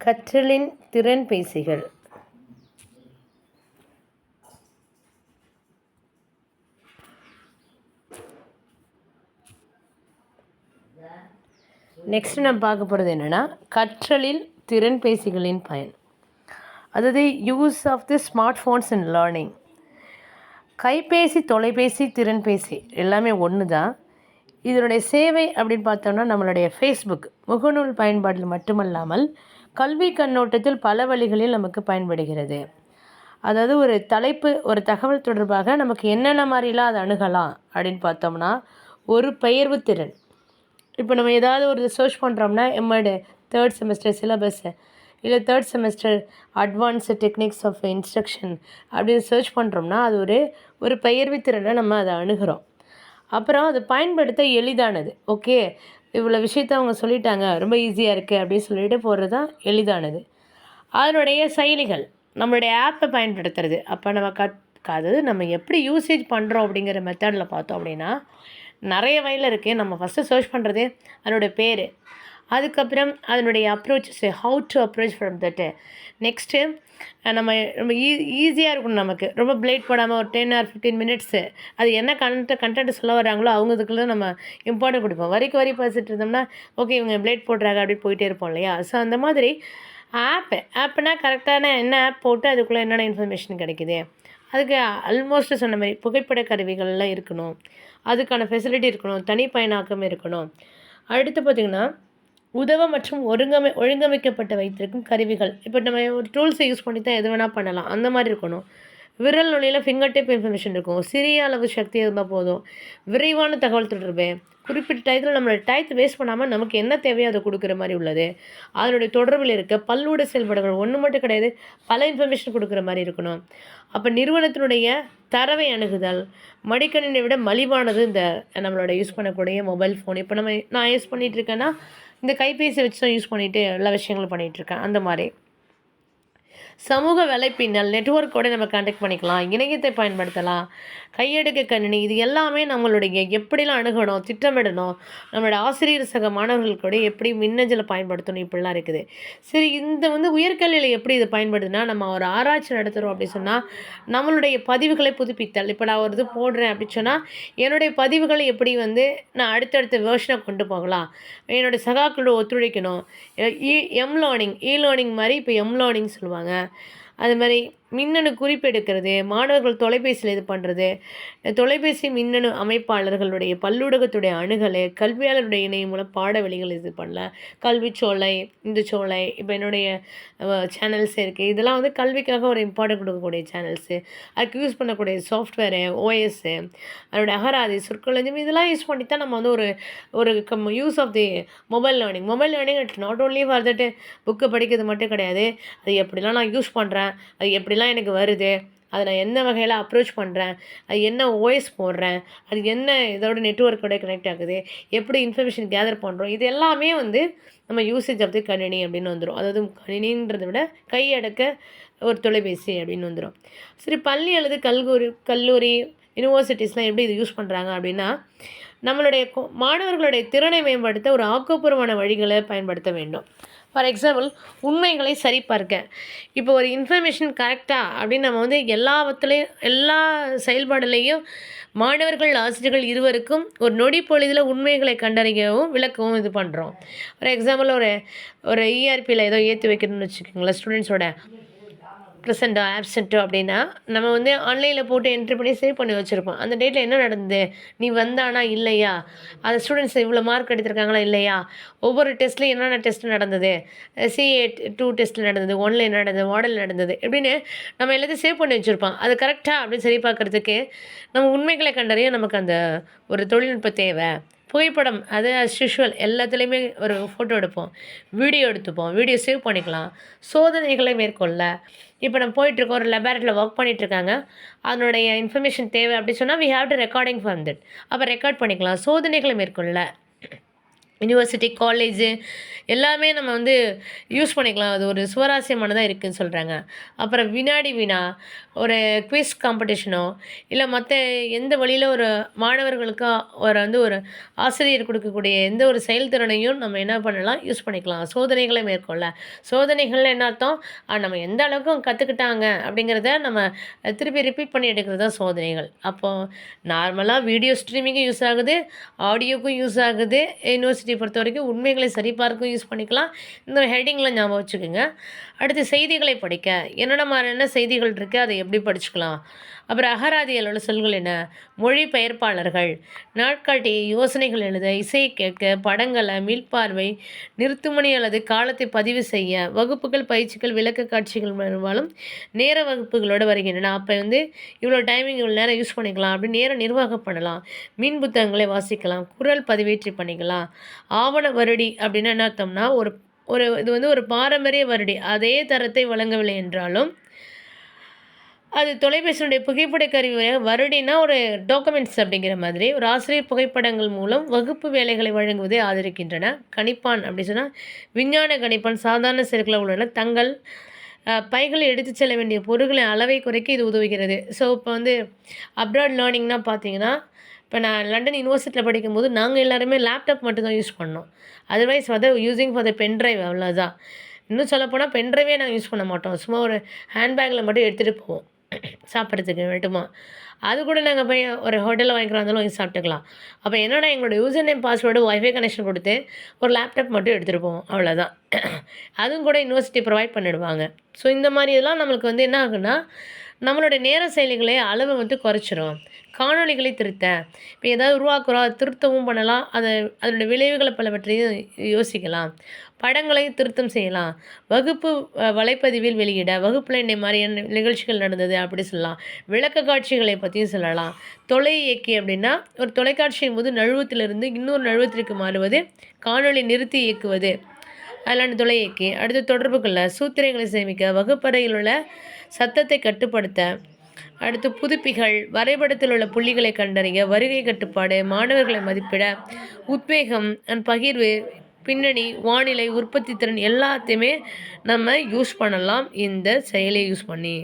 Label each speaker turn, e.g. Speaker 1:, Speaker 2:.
Speaker 1: கற்றலின் திறன்பேசிகள். நெக்ஸ்ட் நம்ம பார்க்க போகிறது என்னென்னா, கற்றலில் திறன்பேசிகளின் பயன். அதாவது use of the smart phones in learning. கைபேசி, தொலைபேசி, திறன்பேசி எல்லாமே ஒன்று தான். இதனுடைய சேவை அப்படின்னு பார்த்தோம்னா, நம்மளுடைய ஃபேஸ்புக் முகநூல் பயன்பாட்டில் மட்டுமல்லாமல் கல்வி கண்ணோட்டத்தில் பல வழிகளில் நமக்கு பயன்படுகிறது. அதாவது ஒரு தலைப்பு, ஒரு தகவல் தொடர்பாக நமக்கு என்னென்ன மாதிரிலாம் அதை அணுகலாம் அப்படின்னு பார்த்தோம்னா, ஒரு பெயர்வு திறன். இப்போ நம்ம ஏதாவது ஒரு சர்ச் பண்ணுறோம்னா, எம்எட் 3rd செமஸ்டர் சிலபஸ், இல்லை 3rd semester advanced techniques of instruction அப்படின்னு சர்ச் பண்ணுறோம்னா, அது ஒரு பெயர்வு திறனை நம்ம அதை அணுகிறோம். அப்புறம் அது பயன்படுத்த எளிதானது. ஓகே, இவ்வளோ விஷயத்த அவங்க சொல்லிட்டாங்க, ரொம்ப ஈஸியாக இருக்குது அப்படின்னு சொல்லிட்டு போகிறது தான் எளிதானது. அதனுடைய செயலிகள், நம்மளுடைய ஆப்பை பயன்படுத்துறது. அப்போ நம்ம அதாவது நம்ம எப்படி யூசேஜ் பண்ணுறோம் அப்படிங்கிற மெத்தடில் பார்த்தோம் அப்படின்னா, நிறைய வகையில் இருக்குது. நம்ம ஃபஸ்ட்டு சர்ச் பண்ணுறது அதனுடைய பேர், அதுக்கப்புறம் அதனுடைய approaches, how to approach from தட்டு. நெக்ஸ்ட்டு நம்ம ரொம்ப ஈஸியாக இருக்கணும், நமக்கு ரொம்ப பிளேட் போடாமல் ஒரு 10 or 15 மினிட்ஸு அது என்ன கண்டென்ட் சொல்ல வராங்களோ அவங்க இதுக்குள்ளே நம்ம இம்பார்ட்டன்ட் கொடுப்போம். வரிக்கு வரி பேசிட்டு இருந்தோம்னா, ஓகே இவங்க பிளேட் போடுறாங்க அப்படின்னு போயிட்டே இருப்போம் இல்லையா. ஸோ அந்த மாதிரி ஆப்புனா கரெக்டான என்ன ஆப் போட்டு அதுக்குள்ளே என்னென்ன இன்ஃபர்மேஷன் கிடைக்குது. அதுக்கு ஆல்மோஸ்ட் சொன்ன மாதிரி புகைப்பட கருவிகள்லாம் இருக்கணும், அதுக்கான ஃபெசிலிட்டி இருக்கணும், தனிப்பயனாக்கம் இருக்கணும். அடுத்து பார்த்திங்கன்னா, உதவ மற்றும் ஒழுங்கமைக்கப்பட்ட வைத்திருக்கும் கருவிகள். இப்போ நம்ம ஒரு டூல்ஸை யூஸ் பண்ணி தான் எது வேணால் பண்ணலாம், அந்த மாதிரி இருக்கணும். விரல் நுனியில் ஃபிங்கர் டிப் இன்ஃபர்மேஷன் இருக்கும், சிறிய அளவு சக்தி இருந்தால் போதும். விரைவான தகவல் தொடர்பு, குறிப்பிட்ட டயத்தில் நம்மளோட டயத்தை வேஸ்ட் பண்ணாமல் நமக்கு என்ன தேவையோ அதை கொடுக்குற மாதிரி உள்ளது. அதனுடைய தொடர்பில் இருக்க பல்லூட செயல்பாடுகள் ஒன்று மட்டும் கிடையாது, பல இன்ஃபர்மேஷன் கொடுக்குற மாதிரி இருக்கணும். அப்போ நிறுவனத்தினுடைய தரவை அணுகுதல், மடிக்கணினை விட மலிவானது இந்த நம்மளோட யூஸ் பண்ணக்கூடிய மொபைல் ஃபோன். இப்போ நான் யூஸ் பண்ணிகிட்ருக்கேன்னா இந்த கைபேசி வச்சு தான் யூஸ் பண்ணிவிட்டு எல்லா விஷயங்களும் பண்ணிகிட்ருக்கேன். அந்த மாதிரி சமூக வலைப்பின்னல், நெட்வொர்க்கோடு நம்ம கான்டாக்ட் பண்ணிக்கலாம், இணையத்தை பயன்படுத்தலாம், கையெடுக்க கணினி, இது எல்லாமே நம்மளுடைய எப்படிலாம் அணுகணும், திட்டமிடணும், நம்மளோட ஆசிரியர் சக மாணவர்கள் கூட எப்படி மின்னஞ்சலை பயன்படுத்தணும், இப்படிலாம் இருக்குது. சரி, இந்த உயர்கல்வியில் எப்படி இது பயன்படுதுன்னா, நம்ம ஒரு ஆராய்ச்சி நடத்துகிறோம் அப்படின்னு சொன்னால் நம்மளுடைய பதிவுகளை புதுப்பித்தல். இப்போ நான் ஒரு இது போடுறேன் அப்படின்னு சொன்னால் என்னுடைய பதிவுகளை எப்படி நான் அடுத்தடுத்த வேர்ஷனை கொண்டு போகலாம், என்னுடைய சகாக்களோட ஒத்துழைக்கணும். இ லேர்னிங் மாதிரி இப்போ லேர்னிங் சொல்லுவாங்க. அது மாதிரி மின்னணு குறிப்பெடுக்கிறது, மாணவர்கள் தொலைபேசியில் இது பண்ணுறது, தொலைபேசி மின்னணு அமைப்பாளர்களுடைய பல்லூடகத்துடைய அணுகல், கல்வியாளருடைய இணையம் மூலம் பாட வழிகள் இது பண்ணல, கல்விச்சோலை, இந்த சோலை, இப்போ என்னுடைய சேனல்ஸ் இருக்குது. இதெல்லாம் கல்விக்காக ஒரு இம்பார்ட்டன்ட் கொடுக்கக்கூடிய சேனல்ஸு. அதுக்கு யூஸ் பண்ணக்கூடிய சாஃப்ட்வேரு, ஓஎஸ்ஸு, அதோடைய அகராதி, சொற்களஞ்சியம், இதெல்லாம் யூஸ் பண்ணி தான் நம்ம ஒரு use of the mobile learning it not only for that புக்கை படிக்கிறது மட்டும் கிடையாது. அது எப்படிலாம் நான் யூஸ் பண்ணுறேன், அது எப்படிலாம் எனக்கு வருது, அதை நான் என்ன வகையில் அப்ரோச் பண்ணுறேன், அது என்ன ஓஎஸ் போடுறேன், அது என்ன இதோட நெட்வொர்க்கோட கனெக்ட் ஆகுது, எப்படி இன்ஃபர்மேஷன் கேதர் பண்ணுறோம், இது எல்லாமே நம்ம யூசேஜ் ஆஃப் தி கணினி அப்படின்னு வந்துடும். அதாவது கணினின்றதை விட கையடக்க ஒரு தொலைபேசி அப்படின்னு வந்துடும். சரி, பள்ளி அல்லது கல்லூரி யூனிவர்சிட்டிஸ்லாம் எப்படி இது யூஸ் பண்ணுறாங்க அப்படின்னா, நம்மளுடைய மாணவர்களுடைய திறனை மேம்படுத்த ஒரு ஆக்கப்பூர்வமான வழிகளை பயன்படுத்த வேண்டும். ஃபார் எக்ஸாம்பிள், உண்மைகளை சரிபார்க்க. இப்போ ஒரு இன்ஃபர்மேஷன் கரெக்டாக அப்படின்னு நம்ம எல்லாத்துலேயும் எல்லா செயல்பாடுலேயும் மாணவர்கள், ஆசிரியர்கள் இருவருக்கும் ஒரு நொடி பொழுதில் உண்மைகளை கண்டறியவும் விளக்கவும் இது பண்ணுறோம். ஃபார் எக்ஸாம்பிள், ஒரு இஆர்பியில் ஏதோ ஏற்றி வைக்கணும்னு வச்சுக்கோங்களேன், ஸ்டூடெண்ட்ஸோட ப்ரெசென்ட்டோ ஆப்சென்ட்டோ அப்படின்னா நம்ம ஆன்லைனில் போட்டு என்ட்ரி பண்ணி சேவ் பண்ணி வச்சுருப்போம். அந்த டேட்டில் என்ன நடந்தது, நீ வந்தானா இல்லையா, அந்த ஸ்டூடெண்ட்ஸ் இவ்வளோ மார்க் எடுத்திருக்காங்களா இல்லையா, ஒவ்வொரு டெஸ்ட்லையும் என்னென்ன டெஸ்ட் நடந்தது, CA2 டெஸ்ட்டில் நடந்தது, 1ல் என்ன நடந்தது, மாடல் நடந்தது, எப்படின்னு நம்ம எல்லாத்தையும் சேவ் பண்ணி வச்சுருப்போம். அது கரெக்டாக அப்படின்னு சரி பார்க்குறதுக்கு நம்ம உண்மைகளை கண்டறிய நமக்கு அந்த ஒரு தொழில்நுட்ப தேவை. புகைப்படம், அது அஸ் யூஷுவல் எல்லாத்துலேயுமே ஒரு ஃபோட்டோ எடுப்போம், வீடியோ எடுத்துப்போம், வீடியோ சேவ் பண்ணிக்கலாம். சோதனைகளை மேற்கொள்ள, இப்போ நம்ம போயிட்டுருக்கோம், ஒரு லெபார்ட்டரியில் ஒர்க் பண்ணிகிட்ருக்காங்க, அதனுடைய இன்ஃபர்மேஷன் தேவை அப்படி சொன்னால் we have to recording from that. அப்போ ரெக்கார்ட் பண்ணிக்கலாம். சோதனைகளை மேற்கொள்ள, யுனிவர்சிட்டி, காலேஜு எல்லாமே நம்ம வந்து யூஸ் பண்ணிக்கலாம். அது ஒரு சுவாரஸ்யமானதா இருக்குன்னு சொல்றாங்க. அப்புறம் வினாடி வினா, ஒரு குவிஸ் காம்படிஷனோ, இல்ல மத்த எந்த வழியில ஒரு மாணவர்களுக்கு ஒரு ஆசிரியர் குடுக்கக்கூடிய எந்த ஒரு செயல்திறனையும் நம்ம என்ன பண்ணலாம், யூஸ் பண்ணிக்கலாம். சோதனைகளை மேற்கொள்ள. சோதனைகள்ல என்ன அர்த்தம்? நம்ம எந்த அளவுக்கு கத்துக்கிட்டாங்க அப்படிங்கிறத நம்ம திருப்பி ரிப்பீட் பண்ணி எடுக்கிறது தான் சோதனைகள். அப்போ நார்மலா வீடியோ ஸ்ட்ரீமிங்கும் யூஸ் ஆகுது, ஆடியோக்கும் யூஸ் ஆகுது. யுனிவர்சிட்டி பொறுத்தவரைக்கும் உண்மைகளை சரிபார்க்கவும் யூஸ் பண்ணிக்கலாம். இந்த ஹெட்டிங்ல ஞாபகம் வச்சுக்கோங்க. அடுத்து செய்திகளை படிக்க என்னென்ன மாதிரியான செய்திகள் இருக்கு, அதை எப்படி படிச்சுக்கலாம். அப்புறம் அகராதியில் உள்ள சொல்கள் என்ன, மொழிபெயர்ப்பாளர்கள், நாட்காட்டி, யோசனைகள் எழுத, இசையை கேட்க, படங்களை மீள்பார்வை, நிறுத்துமணி அல்லது காலத்தை பதிவு செய்ய, வகுப்புகள், பயிற்சிகள், விளக்க காட்சிகள் பெரும்பாலும் நேர வகுப்புகளோடு வருகின்றன. அப்போ வந்து இவ்வளோ டைமிங் இவ்வளோ நேரம் யூஸ் பண்ணிக்கலாம் அப்படின்னு நேரம் நிர்வாகம் பண்ணலாம். மின் புத்தகங்களை வாசிக்கலாம், குரல் பதிவேற்றி பண்ணிக்கலாம். ஆவண வருடி அப்படின்னா என்ன அர்த்தம்னா, ஒரு ஒரு இது வந்து ஒரு பாரம்பரிய வருடி, அதே தரத்தை வழங்கவில்லை என்றாலும் அது தொலைபேசியினுடைய புகைப்பட கருவி வருடினா ஒரு டாக்குமெண்ட்ஸ் அப்படிங்கிற மாதிரி ஒரு ஆசிரியர் புகைப்படங்கள் மூலம் வகுப்பு வேலைகளை வழங்குவதை ஆதரிக்கின்றன. கணிப்பான் அப்படி சொன்னால் விஞ்ஞான கணிப்பான் சாதாரண சிறுக்களில் உள்ள தங்கள் பைகளில் எடுத்து செல்ல வேண்டிய பொருட்களின் அளவை குறைக்க இது உதவுகிறது. ஸோ இப்போ வந்து அப்ராட் லேர்னிங்னா பார்த்தீங்கன்னா, இப்போ நான் லண்டன் யூனிவர்சிட்டியில் படிக்கும்போது நாங்கள் எல்லாருமே லேப்டாப் மட்டும்தான் யூஸ் பண்ணோம். Otherwise using for the pen drive அவ்வளோதான். இன்னும் சொல்லப்போனால் பென் ட்ரைவே நாங்கள் யூஸ் பண்ண மாட்டோம். சும்மா ஒரு ஹேண்ட்பேக்கில் மட்டும் எடுத்துகிட்டு போவோம் சாப்பிட்றதுக்கு மட்டுமா. அது கூட நாங்கள் போய் ஒரு ஹோட்டலில் வாங்கிக்கிறோம் இருந்தாலும் வாங்கி சாப்பிட்டுக்கலாம். அப்போ என்னென்னா எங்களோட user name password wifi connection கொடுத்து ஒரு லேப்டாப் மட்டும் எடுத்துகிட்டு போவோம் அவ்வளோதான். அதுவும் கூட யூனிவர்சிட்டி ப்ரொவைட் பண்ணிடுவாங்க. ஸோ இந்த மாதிரி இதெல்லாம் நம்மளுக்கு வந்து என்ன ஆகுன்னா, நம்மளோட நேர செயலிகளை அளவை வந்து குறைச்சிரும். காணொளிகளை திருத்த இப்போ ஏதாவது உருவாக்குறோம், அதை திருத்தவும் பண்ணலாம். அதனுடைய விளைவுகளை பலவற்றையும் யோசிக்கலாம். படங்களை திருத்தம் செய்யலாம். வகுப்பு வலைப்பதிவில் வெளியிட, வகுப்பில் என்ன மாதிரியான நிகழ்ச்சிகள் நடந்தது அப்படி சொல்லலாம். விளக்க காட்சிகளை பற்றியும் சொல்லலாம். தொலை இயக்கி அப்படின்னா ஒரு தொலைக்காட்சியின் போது நழுவத்திலிருந்து இன்னொரு நழுவத்திற்கு மாறுவது, காணொளி நிறுத்தி இயக்குவது அதெல்லாம் தொலை இயக்கி. அடுத்து தொடர்புகளில் சூத்திரங்களை சேமிக்க, வகுப்பறையில் உள்ள சத்தத்தை கட்டுப்படுத்த, அடுத்து புதுப்பிகள், வரைபடத்தில் உள்ள புள்ளிகளை கண்டறிய, வருகை கட்டுப்பாடு, மாணவர்களை மதிப்பிட, உத்வேகம் பகிர்வு, பின்னணி, வானிலை, உற்பத்தி திறன் எல்லாத்தையுமே நம்ம யூஸ் பண்ணலாம் இந்த செயலியை யூஸ் பண்ணி.